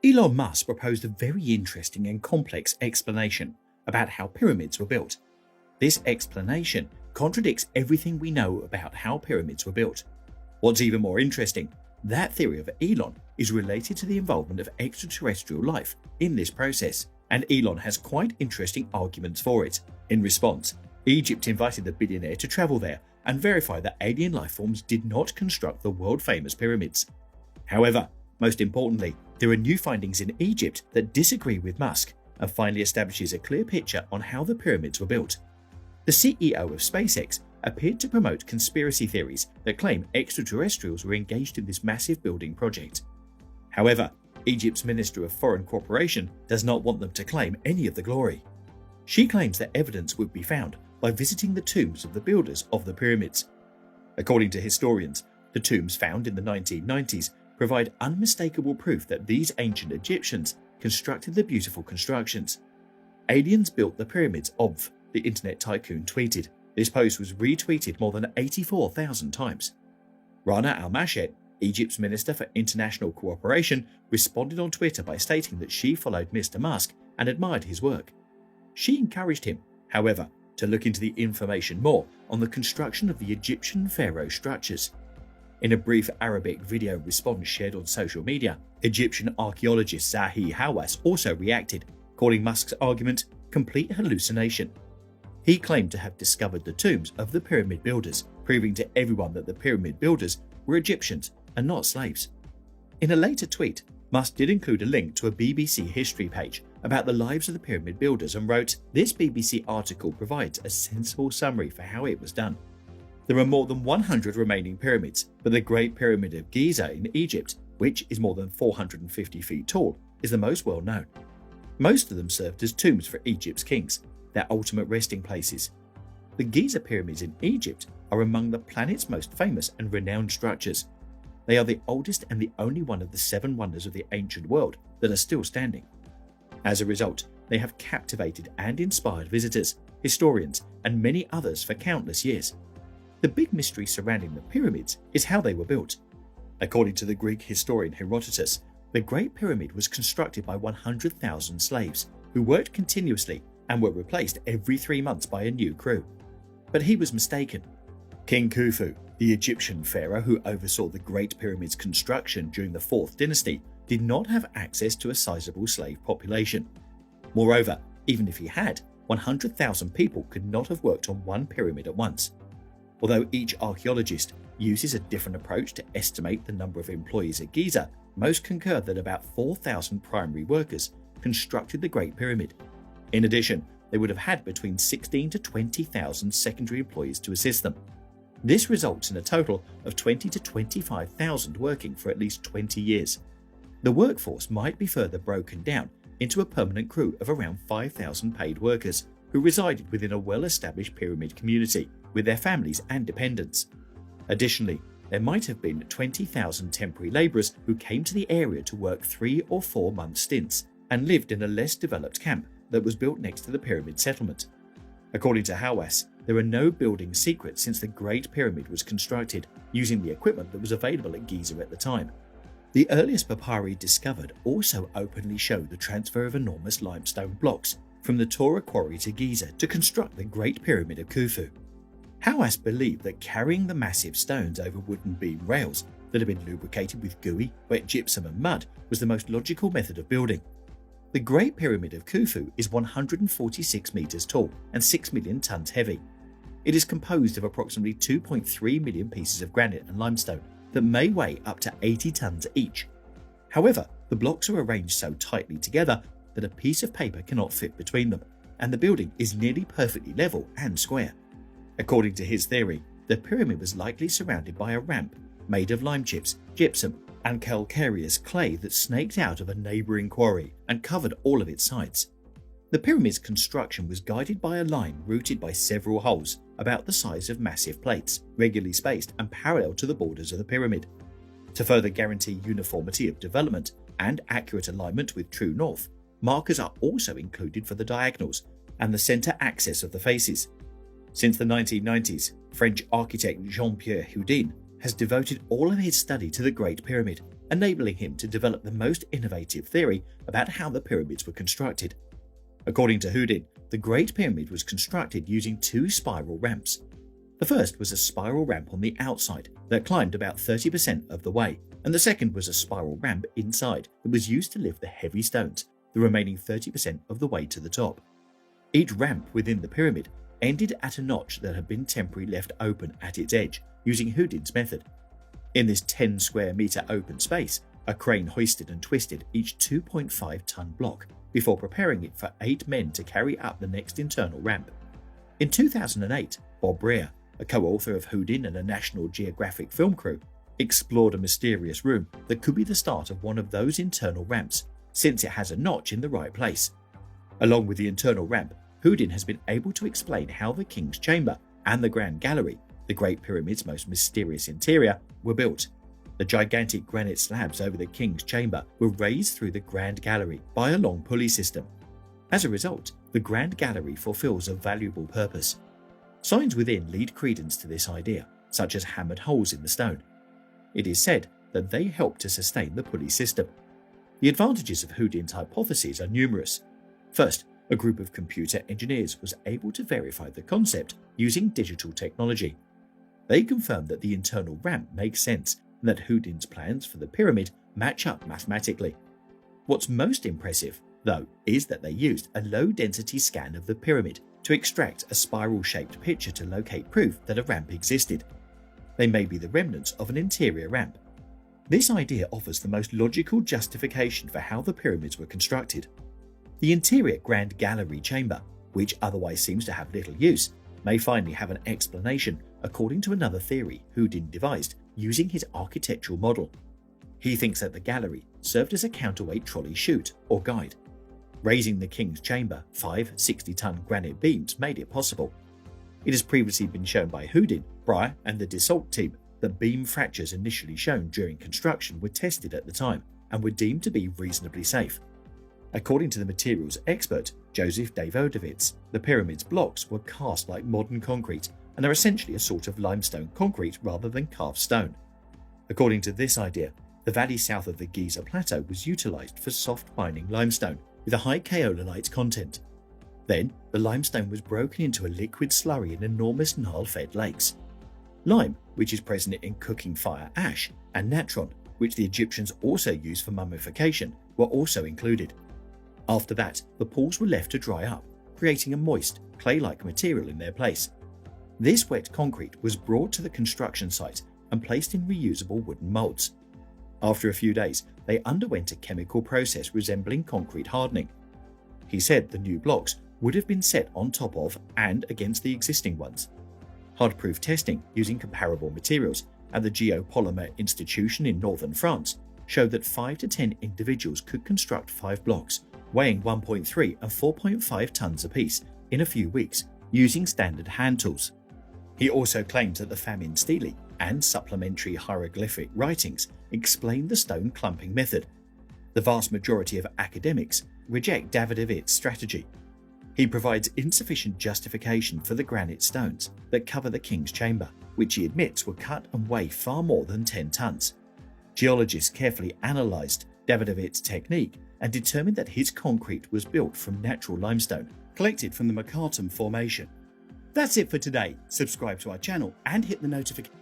Elon Musk proposed a very interesting and complex explanation about how pyramids were built. This explanation contradicts everything we know about how pyramids were built. What's even more interesting, that theory of Elon is related to the involvement of extraterrestrial life in this process, and Elon has quite interesting arguments for it. In response, Egypt invited the billionaire to travel there and verify that alien life forms did not construct the world-famous pyramids. However, most importantly, there are new findings in Egypt that disagree with Musk and finally establishes a clear picture on how the pyramids were built. The CEO of SpaceX appeared to promote conspiracy theories that claim extraterrestrials were engaged in this massive building project. However, Egypt's Minister of Foreign Cooperation does not want them to claim any of the glory. She claims that evidence would be found by visiting the tombs of the builders of the pyramids. According to historians, the tombs found in the 1990s provide unmistakable proof that these ancient Egyptians constructed the beautiful constructions. Aliens built the pyramids of, the internet tycoon tweeted. This post was retweeted more than 84,000 times. Rana al-Mashet, Egypt's Minister for International Cooperation, responded on Twitter by stating that she followed Mr. Musk and admired his work. She encouraged him, however, to look into the information more on the construction of the Egyptian pharaoh structures. In a brief Arabic video response shared on social media, Egyptian archaeologist Zahi Hawass also reacted, calling Musk's argument complete hallucination. He claimed to have discovered the tombs of the pyramid builders, proving to everyone that the pyramid builders were Egyptians and not slaves. In a later tweet, Musk did include a link to a BBC history page about the lives of the pyramid builders and wrote, "This BBC article provides a sensible summary for how it was done. There are more than 100 remaining pyramids, but the Great Pyramid of Giza in Egypt, which is more than 450 feet tall, is the most well known. Most of them served as tombs for Egypt's kings, their ultimate resting places. The Giza pyramids in Egypt are among the planet's most famous and renowned structures. They are the oldest and the only one of the 7 wonders of the ancient world that are still standing. As a result, they have captivated and inspired visitors, historians, and many others for countless years. The big mystery surrounding the pyramids is how they were built. According to the Greek historian Herodotus, the Great Pyramid was constructed by 100,000 slaves who worked continuously and were replaced every 3 months by a new crew. But he was mistaken. King Khufu, the Egyptian pharaoh who oversaw the Great Pyramid's construction during the 4th dynasty, did not have access to a sizable slave population. Moreover, even if he had, 100,000 people could not have worked on one pyramid at once. Although each archaeologist uses a different approach to estimate the number of employees at Giza, most concur that about 4,000 primary workers constructed the Great Pyramid. In addition, they would have had between 16,000 to 20,000 secondary employees to assist them. This results in a total of 20,000 to 25,000 working for at least 20 years. The workforce might be further broken down into a permanent crew of around 5,000 paid workers who resided within a well-established pyramid community with their families and dependents. Additionally, there might have been 20,000 temporary labourers who came to the area to work 3 or 4 month stints and lived in a less developed camp that was built next to the pyramid settlement. According to Hawass, there are no building secrets since the Great Pyramid was constructed using the equipment that was available at Giza at the time. The earliest papyri discovered also openly show the transfer of enormous limestone blocks from the Tora quarry to Giza to construct the Great Pyramid of Khufu. Hawass believed that carrying the massive stones over wooden beam rails that had been lubricated with gooey, wet gypsum and mud was the most logical method of building. The Great Pyramid of Khufu is 146 meters tall and 6 million tons heavy. It is composed of approximately 2.3 million pieces of granite and limestone that may weigh up to 80 tons each. However, the blocks are arranged so tightly together that a piece of paper cannot fit between them, and the building is nearly perfectly level and square. According to his theory, the pyramid was likely surrounded by a ramp made of lime chips, gypsum, and calcareous clay that snaked out of a neighbouring quarry and covered all of its sides. The pyramid's construction was guided by a line routed by several holes about the size of massive plates, regularly spaced and parallel to the borders of the pyramid. To further guarantee uniformity of development and accurate alignment with true north, markers are also included for the diagonals and the centre axis of the faces. Since the 1990s, French architect Jean-Pierre Houdin has devoted all of his study to the Great Pyramid, enabling him to develop the most innovative theory about how the pyramids were constructed. According to Houdin, the Great Pyramid was constructed using two spiral ramps. The first was a spiral ramp on the outside that climbed about 30% of the way, and the second was a spiral ramp inside that was used to lift the heavy stones the remaining 30% of the way to the top. Each ramp within the pyramid ended at a notch that had been temporarily left open at its edge using Houdin's method. In this 10 square meter open space, a crane hoisted and twisted each 2.5-ton block before preparing it for 8 men to carry up the next internal ramp. In 2008, Bob Brier, a co-author of Houdin and a National Geographic film crew, explored a mysterious room that could be the start of one of those internal ramps, since it has a notch in the right place. Along with the internal ramp, Houdin has been able to explain how the King's Chamber and the Grand Gallery, the Great Pyramid's most mysterious interior, were built. The gigantic granite slabs over the King's Chamber were raised through the Grand Gallery by a long pulley system. As a result, the Grand Gallery fulfills a valuable purpose. Signs within lead credence to this idea, such as hammered holes in the stone. It is said that they help to sustain the pulley system. The advantages of Houdin's hypotheses are numerous. First, a group of computer engineers was able to verify the concept using digital technology. They confirmed that the internal ramp makes sense and that Houdin's plans for the pyramid match up mathematically. What's most impressive, though, is that they used a low-density scan of the pyramid to extract a spiral-shaped picture to locate proof that a ramp existed. They may be the remnants of an interior ramp. This idea offers the most logical justification for how the pyramids were constructed. The interior Grand Gallery chamber, which otherwise seems to have little use, may finally have an explanation according to another theory Houdin devised using his architectural model. He thinks that the gallery served as a counterweight trolley chute or guide. Raising the King's Chamber 5 60-ton granite beams made it possible. It has previously been shown by Houdin, Brier and the Dassault team that beam fractures initially shown during construction were tested at the time and were deemed to be reasonably safe. According to the materials expert Joseph Davidovits, the pyramid's blocks were cast like modern concrete and are essentially a sort of limestone concrete rather than carved stone. According to this idea, the valley south of the Giza Plateau was utilized for soft mining limestone with a high kaolinite content. Then, the limestone was broken into a liquid slurry in enormous Nile-fed lakes. Lime, which is present in cooking fire ash, and natron, which the Egyptians also used for mummification, were also included. After that, the pools were left to dry up, creating a moist, clay-like material in their place. This wet concrete was brought to the construction site and placed in reusable wooden molds. After a few days, they underwent a chemical process resembling concrete hardening. He said the new blocks would have been set on top of and against the existing ones. Hardproof testing using comparable materials at the Geopolymer Institution in northern France showed that 5 to 10 individuals could construct 5 blocks, weighing 1.3 and 4.5 tons apiece, in a few weeks, using standard hand tools. He also claims that the famine stele and supplementary hieroglyphic writings explain the stone clumping method. The vast majority of academics reject Davidovits' strategy. He provides insufficient justification for the granite stones that cover the King's Chamber, which he admits were cut and weigh far more than 10 tons. Geologists carefully analysed Davidovits' technique and determined that his concrete was built from natural limestone collected from the Makatam Formation. That's it for today. Subscribe to our channel and hit the notification.